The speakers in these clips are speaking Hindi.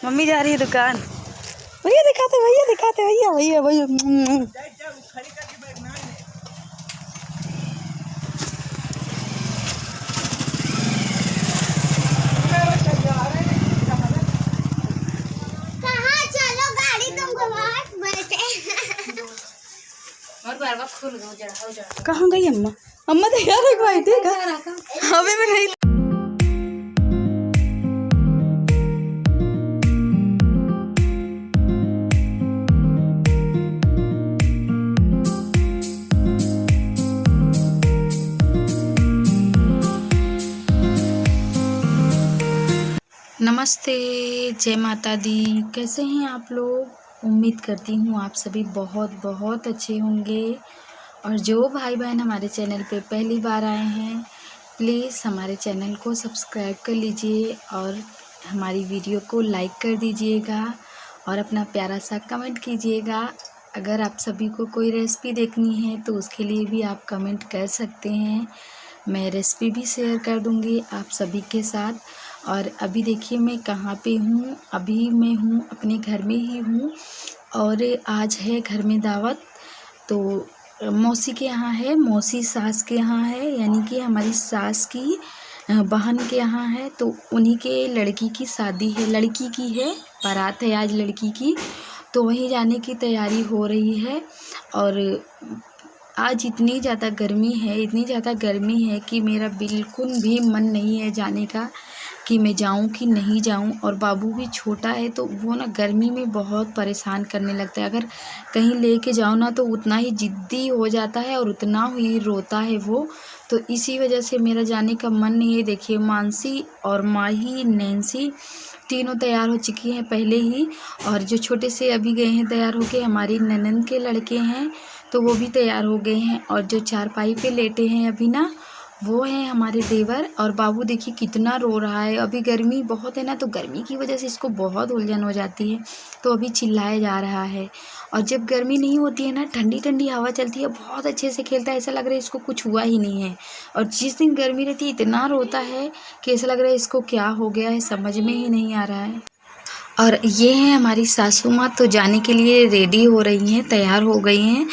मम्मी जा रही है दुकान। भैया दिखाते भैया भैया भैया। कहाँ गई अम्मा? अम्मा तो यार एक बार देखा हमें में नहीं। नमस्ते, जय माता दी। कैसे हैं आप लोग? उम्मीद करती हूँ आप सभी बहुत बहुत अच्छे होंगे। और जो भाई बहन हमारे चैनल पे पहली बार आए हैं, प्लीज़ हमारे चैनल को सब्सक्राइब कर लीजिए और हमारी वीडियो को लाइक कर दीजिएगा और अपना प्यारा सा कमेंट कीजिएगा। अगर आप सभी को कोई रेसिपी देखनी है तो उसके लिए भी आप कमेंट कर सकते हैं। मैं रेसिपी भी शेयर कर दूँगी आप सभी के साथ। और अभी देखिए मैं कहाँ पे हूँ। अभी मैं हूँ अपने घर में ही हूँ और आज है घर में दावत। तो मौसी के यहाँ है, मौसी सास के यहाँ है, यानी कि हमारी सास की बहन के यहाँ है। तो उन्हीं के लड़की की शादी है, लड़की की है, बारात है आज लड़की की। तो वहीं जाने की तैयारी हो रही है। और आज इतनी ज़्यादा गर्मी है कि मेरा बिल्कुल भी मन नहीं है जाने का कि मैं जाऊं कि नहीं जाऊं। और बाबू भी छोटा है तो वो ना गर्मी में बहुत परेशान करने लगता है। अगर कहीं लेके जाओ ना तो उतना ही ज़िद्दी हो जाता है और उतना ही रोता है वो। तो इसी वजह से मेरा जाने का मन नहीं है। देखिए मानसी और माही, नैन्सी तीनों तैयार हो चुकी हैं पहले ही। और जो छोटे से अभी गए हैं तैयार होके, हमारी ननंद के लड़के हैं तो वो भी तैयार हो गए हैं। और जो चारपाई पे लेटे हैं अभी ना, वो है हमारे देवर। और बाबू देखिए कितना रो रहा है। अभी गर्मी बहुत है ना, तो गर्मी की वजह से इसको बहुत उलझन हो जाती है, तो अभी चिल्लाया जा रहा है। और जब गर्मी नहीं होती है ना, ठंडी ठंडी हवा चलती है, बहुत अच्छे से खेलता है, ऐसा लग रहा है इसको कुछ हुआ ही नहीं है। और जिस दिन गर्मी रहती है इतना रोता है कि ऐसा लग रहा है इसको क्या हो गया है, समझ में ही नहीं आ रहा है। और ये हैं हमारी सासू माँ, तो जाने के लिए रेडी हो रही हैं, तैयार हो गई हैं।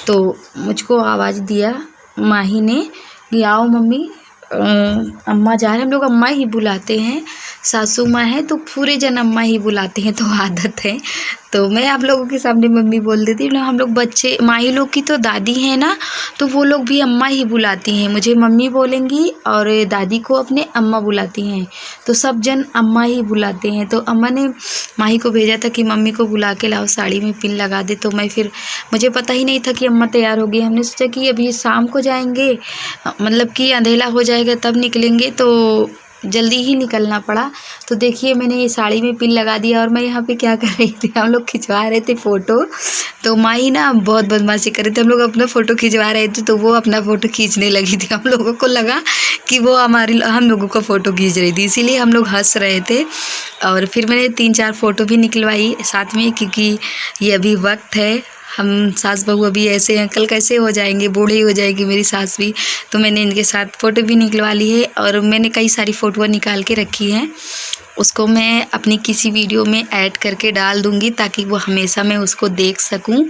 तो मुझको आवाज़ दिया माही ने कि आओ मम्मी, अम्मा जा रहे हैं। हम लोग अम्मा ही बुलाते हैं, सासू माँ है तो पूरे जन अम्मा ही बुलाते हैं, तो आदत है। तो मैं आप लोगों के सामने मम्मी बोल देती हूँ। हम लोग बच्चे, माही लोग की तो दादी है ना, तो वो लोग भी अम्मा ही बुलाती हैं। मुझे मम्मी बोलेंगी और दादी को अपने अम्मा बुलाती हैं, तो सब जन अम्मा ही बुलाते हैं। तो अम्मा ने माही को भेजा था कि मम्मी को बुला के लाओ, साड़ी में पिन लगा दे। तो मैं फिर, मुझे पता ही नहीं था कि अम्मा तैयार हो गई। हमने सोचा कि अभी शाम को जाएंगे, मतलब कि अंधेरा हो जाएगा तब निकलेंगे, तो जल्दी ही निकलना पड़ा। तो देखिए मैंने ये साड़ी में पिन लगा दिया। और मैं यहाँ पे क्या कर रही थी, हम लोग खिंचवा रहे थे फ़ोटो। तो माही ना बहुत बदमाशी कर रहे थे, हम लोग अपना फ़ोटो खिंचवा रहे थे तो वो अपना फ़ोटो खींचने लगी थी। हम लोगों को लगा कि वो हम लोगों का फ़ोटो खींच रही थी, इसीलिए हम लोग हंस रहे थे। और फिर मैंने 3-4 फ़ोटो भी निकलवाई साथ में, क्योंकि ये अभी वक्त है, हम सास बहू अभी ऐसे हैं, कल कैसे हो जाएंगे, बूढ़ी हो जाएगी मेरी सास भी। तो मैंने इनके साथ फ़ोटो भी निकलवा ली है। और मैंने कई सारी फ़ोटो निकाल के रखी हैं, उसको मैं अपनी किसी वीडियो में ऐड करके डाल दूँगी ताकि वो हमेशा मैं उसको देख सकूँ।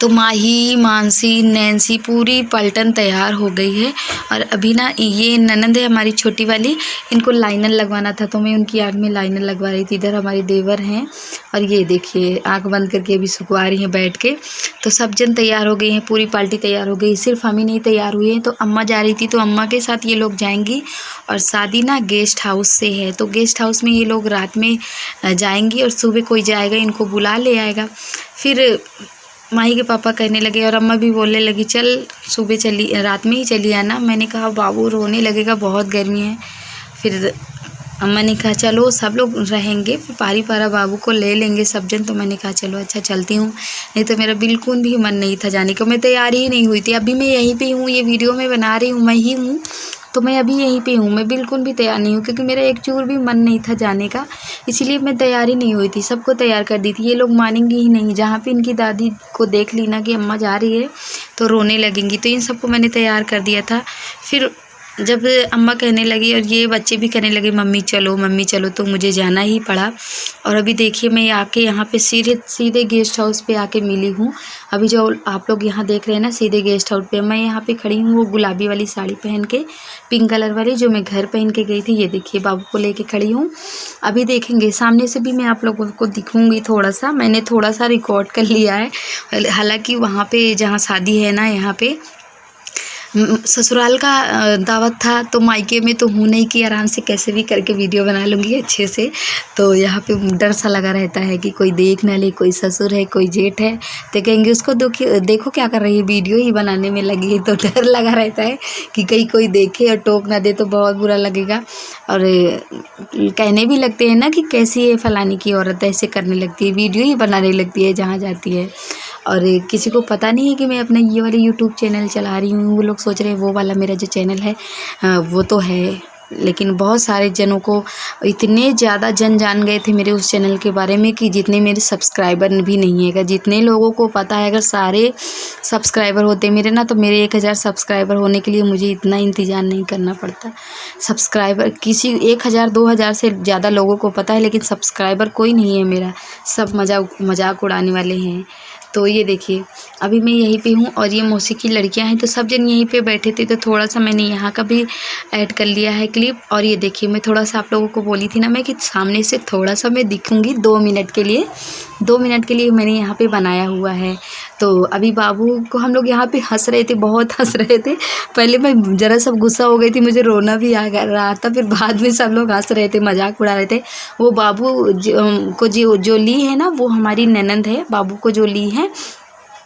तो माही, मानसी, नैन्सी पूरी पलटन तैयार हो गई है। और अभी ना ये ननंद है हमारी छोटी वाली, इनको लाइनर लगवाना था तो मैं उनकी आँख में लाइनर लगवा रही थी। इधर हमारे देवर हैं और ये देखिए आँख बंद करके अभी सुखवा रही हैं बैठ के। तो सब जन तैयार हो गए हैं, पूरी पार्टी तैयार हो गई, सिर्फ हम ही नहीं तैयार हुए हैं। तो अम्मा जा रही थी तो अम्मा के साथ ये लोग जाएंगी। और शादी ना गेस्ट हाउस से है, तो गेस्ट हाउस में ये लोग रात में जाएंगी और सुबह कोई जाएगा इनको बुला ले आएगा। फिर माही के पापा कहने लगे और अम्मा भी बोलने लगी चल सुबह चली, रात में ही चली आना। मैंने कहा बाबू रोने लगेगा, बहुत गर्मी है। फिर अम्मा ने कहा चलो सब लोग रहेंगे, फिर पारी पारा बाबू को ले लेंगे सब जन। तो मैंने कहा चलो अच्छा चलती हूँ, नहीं तो मेरा बिल्कुल भी मन नहीं था जाने का। मैं तैयार ही नहीं हुई थी। अभी मैं यहीं पे हूँ, ये वीडियो में बना रही हूँ, मैं ही हूँ, तो मैं अभी यहीं पे हूँ। मैं बिल्कुल भी तैयार नहीं हूँ क्योंकि मेरा एक चूर भी मन नहीं था जाने का, इसीलिए मैं तैयार ही नहीं हुई थी। सबको तैयार कर दी थी, ये लोग मानेंगे ही नहीं। जहाँ पे इनकी दादी को देख ली ना कि अम्मा जा रही है तो रोने लगेंगी, तो इन सबको मैंने तैयार कर दिया था। फिर जब अम्मा कहने लगी और ये बच्चे भी कहने लगे मम्मी चलो, तो मुझे जाना ही पड़ा। और अभी देखिए मैं आके यहाँ पे सीधे गेस्ट हाउस पे आके मिली हूँ। अभी जो आप लोग यहाँ देख रहे हैं ना, सीधे गेस्ट हाउस पे मैं यहाँ पे खड़ी हूँ, वो गुलाबी वाली साड़ी पहन के, पिंक कलर वाली जो मैं घर पहन के गई थी। ये देखिए बाबू को लेके खड़ी हूँ। अभी देखेंगे सामने से भी मैं आप लोगों को दिखूँगी थोड़ा सा। मैंने थोड़ा सा रिकॉर्ड कर लिया है, हालाँकि वहाँ पे जहाँ शादी है ना, यहाँ पे ससुराल का दावत था, तो मायके में तो हूँ नहीं कि आराम से कैसे भी करके वीडियो बना लूँगी अच्छे से। तो यहाँ पे डर सा लगा रहता है कि कोई देख ना ले, कोई ससुर है, कोई जेठ है तो कहेंगे उसको देखो क्या कर रही है, वीडियो ही बनाने में लगी है। तो डर लगा रहता है कि कहीं कोई देखे और टोक ना दे तो बहुत बुरा लगेगा। और कहने भी लगते हैं ना कि कैसी है फलानी की औरत, ऐसे करने लगती है, वीडियो ही बनाने लगती है जहाँ जाती है। और किसी को पता नहीं है कि मैं अपना ये वाली यूट्यूब चैनल चला रही हूँ। वो लोग सोच रहे हैं वो वाला मेरा जो चैनल है वो तो है, लेकिन बहुत सारे जनों को, इतने ज़्यादा जन जान गए थे मेरे उस चैनल के बारे में कि जितने मेरे सब्सक्राइबर भी नहीं है। अगर जितने लोगों को पता है, अगर सारे सब्सक्राइबर होते मेरे ना, तो मेरे 1000 सब्सक्राइबर होने के लिए मुझे इतना इंतज़ार नहीं करना पड़ता। सब्सक्राइबर किसी 1000 2000 से ज़्यादा लोगों को पता है, लेकिन सब्सक्राइबर कोई नहीं है मेरा, सब मजाक उड़ाने वाले हैं। तो ये देखिए अभी मैं यहीं पे हूँ और ये मौसी की लड़कियां हैं, तो सब जन यहीं पे बैठे थे, तो थोड़ा सा मैंने यहाँ का भी ऐड कर लिया है क्लिप। और ये देखिए मैं थोड़ा सा आप लोगों को बोली थी ना मैं कि सामने से थोड़ा सा मैं दिखूँगी 2 मिनट के लिए, 2 मिनट के लिए मैंने यहाँ पे बनाया हुआ है। तो अभी बाबू को हम लोग यहाँ पे हंस रहे थे, बहुत हंस रहे थे। पहले मैं ज़रा सब गुस्सा हो गई थी, मुझे रोना भी आ रहा था, फिर बाद में सब लोग हंस रहे थे, मजाक उड़ा रहे थे। वो बाबू को जो ली है ना, वो हमारी ननंद है, बाबू को जो ली है।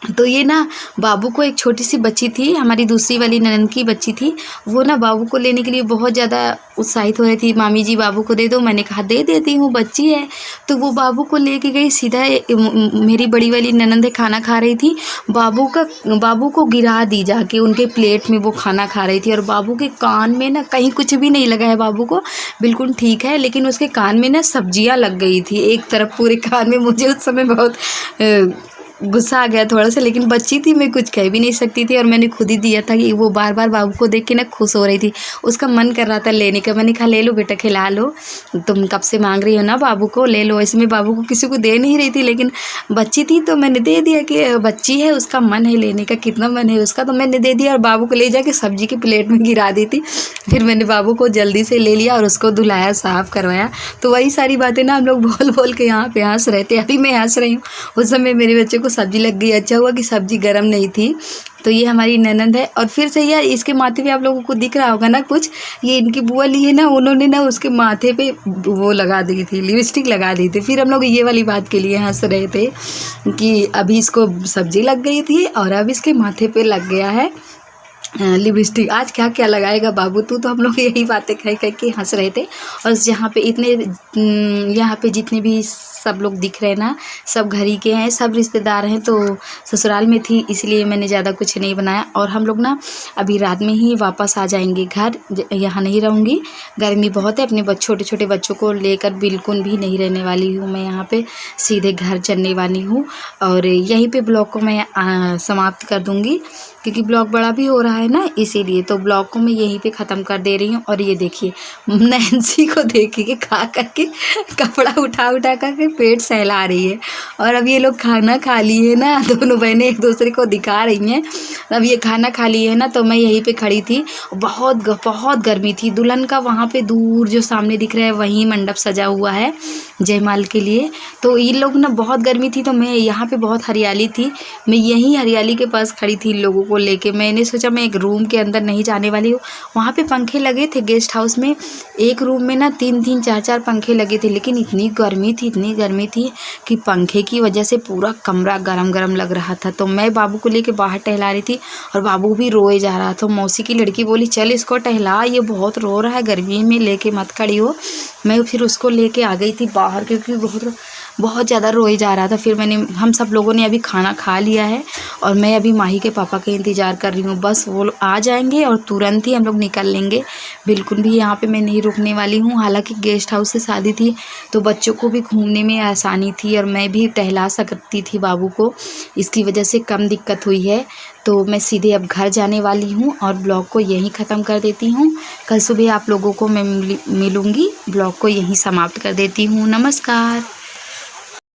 तो ये ना बाबू को एक छोटी सी बच्ची थी, हमारी दूसरी वाली ननंद की बच्ची थी, वो ना बाबू को लेने के लिए बहुत ज़्यादा उत्साहित हो रही थी, मामी जी बाबू को दे दो। मैंने कहा दे देती हूँ, बच्ची है। तो वो बाबू को लेके गई सीधा, मेरी बड़ी वाली ननंद है खाना खा रही थी, बाबू को गिरा दी जाके उनके प्लेट में, वो खाना खा रही थी। और बाबू के कान में ना कहीं कुछ भी नहीं लगा है, बाबू को बिल्कुल ठीक है, लेकिन उसके कान में ना सब्जियाँ लग गई थी एक तरफ पूरे कान में। मुझे उस समय बहुत गुस्सा आ गया थोड़ा सा, लेकिन बच्ची थी, मैं कुछ कह भी नहीं सकती थी। और मैंने खुद ही दिया था कि वो बार बार बाबू को देख के ना खुश हो रही थी, उसका मन कर रहा था लेने का। मैंने कहा ले लो बेटा, खिला लो, तुम कब से मांग रही हो ना बाबू को, ले लो। इसमें बाबू को किसी को दे नहीं रही थी, लेकिन बच्ची थी तो मैंने दे दिया कि बच्ची है, उसका मन है लेने का, कितना मन है उसका, तो मैंने दे दिया। और बाबू को ले जाके सब्जी के प्लेट में गिरा दी थी। फिर मैंने बाबू को जल्दी से ले लिया और उसको धुलाया, साफ़ करवाया। तो वही सारी बातें ना हम लोग बोल बोल के यहाँ पे हंस रहे थे। अभी मैं हंस रही हूँ, उस समय मेरे बच्चे को सब्जी लग गई। अच्छा हुआ कि सब्जी गर्म नहीं थी। तो ये हमारी ननंद है। और फिर से यार इसके माथे पे आप लोगों को दिख रहा होगा ना कुछ, ये इनकी बुआ ली है ना, उन्होंने ना उसके माथे पे वो लगा दी थी, लिपस्टिक लगा दी थी। फिर हम लोग ये वाली बात के लिए हंस रहे थे कि अभी इसको सब्जी लग गई थी और अब इसके माथे पे लग गया है लिपस्टिक। आज क्या क्या लगाएगा बाबू तू, तो हम लोग यही बातें कह के हंस रहे थे। और यहाँ पे यहाँ पे जितने भी सब लोग दिख रहे हैं ना, सब घर ही के हैं, सब रिश्तेदार हैं। तो ससुराल में थी इसलिए मैंने ज़्यादा कुछ नहीं बनाया। और हम लोग ना अभी रात में ही वापस आ जाएंगे घर, यहाँ नहीं रहूँगी, गर्मी बहुत है। अपने छोटे छोटे बच्चों को लेकर बिल्कुल भी नहीं रहने वाली हूँ मैं यहाँ पे, सीधे घर चलने वाली हूँ। और यहीं पे ब्लॉग को मैं समाप्त कर दूँगी, क्योंकि ब्लॉग बड़ा भी हो रहा है ना, इसीलिए। तो ब्लॉग को मैं यहीं पे ख़त्म कर दे रही हूँ। और ये देखिए नैन्सी को देखिए खा करके कपड़ा उठा करके पेट सहला रही है। और अब ये लोग खाना खा लिए है ना, दोनों बहनें एक दूसरे को दिखा रही हैं। अब ये खाना खा लिए है ना, तो मैं यहीं पे खड़ी थी, बहुत गर्मी थी। दुल्हन का वहाँ पे दूर जो सामने दिख रहा है वहीं मंडप सजा हुआ है जयमाल के लिए। तो ये लोग ना बहुत गर्मी थी, तो मैं यहाँ पे बहुत हरियाली थी, मैं यहीं हरियाली के पास खड़ी थी लोगों को लेके। मैंने सोचा मैं एक रूम के अंदर नहीं जाने वाली हूँ। वहाँ पे पंखे लगे थे गेस्ट हाउस में, एक रूम में ना 3-3 4-4 पंखे लगे थे, लेकिन इतनी गर्मी थी कि पंखे की वजह से पूरा कमरा गरम लग रहा था। तो मैं बाबू को लेके बाहर टहला रही थी और बाबू भी रोए जा रहा था। मौसी की लड़की बोली चल इसको टहला, ये बहुत रो रहा है, गर्मी में लेके मत खड़ी हो। मैं फिर उसको लेके आ गई थी बाहर, क्योंकि बहुत बहुत ज़्यादा रोए जा रहा था। फिर हम सब लोगों ने अभी खाना खा लिया है और मैं अभी माही के पापा का इंतज़ार कर रही हूँ। बस वो लोग आ जाएंगे और तुरंत ही हम लोग निकल लेंगे। बिल्कुल भी यहाँ पे मैं नहीं रुकने वाली हूँ। हालांकि गेस्ट हाउस से शादी थी तो बच्चों को भी घूमने में आसानी थी और मैं भी टहला सकती थी बाबू को, इसकी वजह से कम दिक्कत हुई है। तो मैं सीधे अब घर जाने वाली हूँ और ब्लॉग को यहीं ख़त्म कर देती हूँ। कल सुबह आप लोगों को मैं मिलूँगी। ब्लॉग को यहीं समाप्त कर देती हूँ। नमस्कार।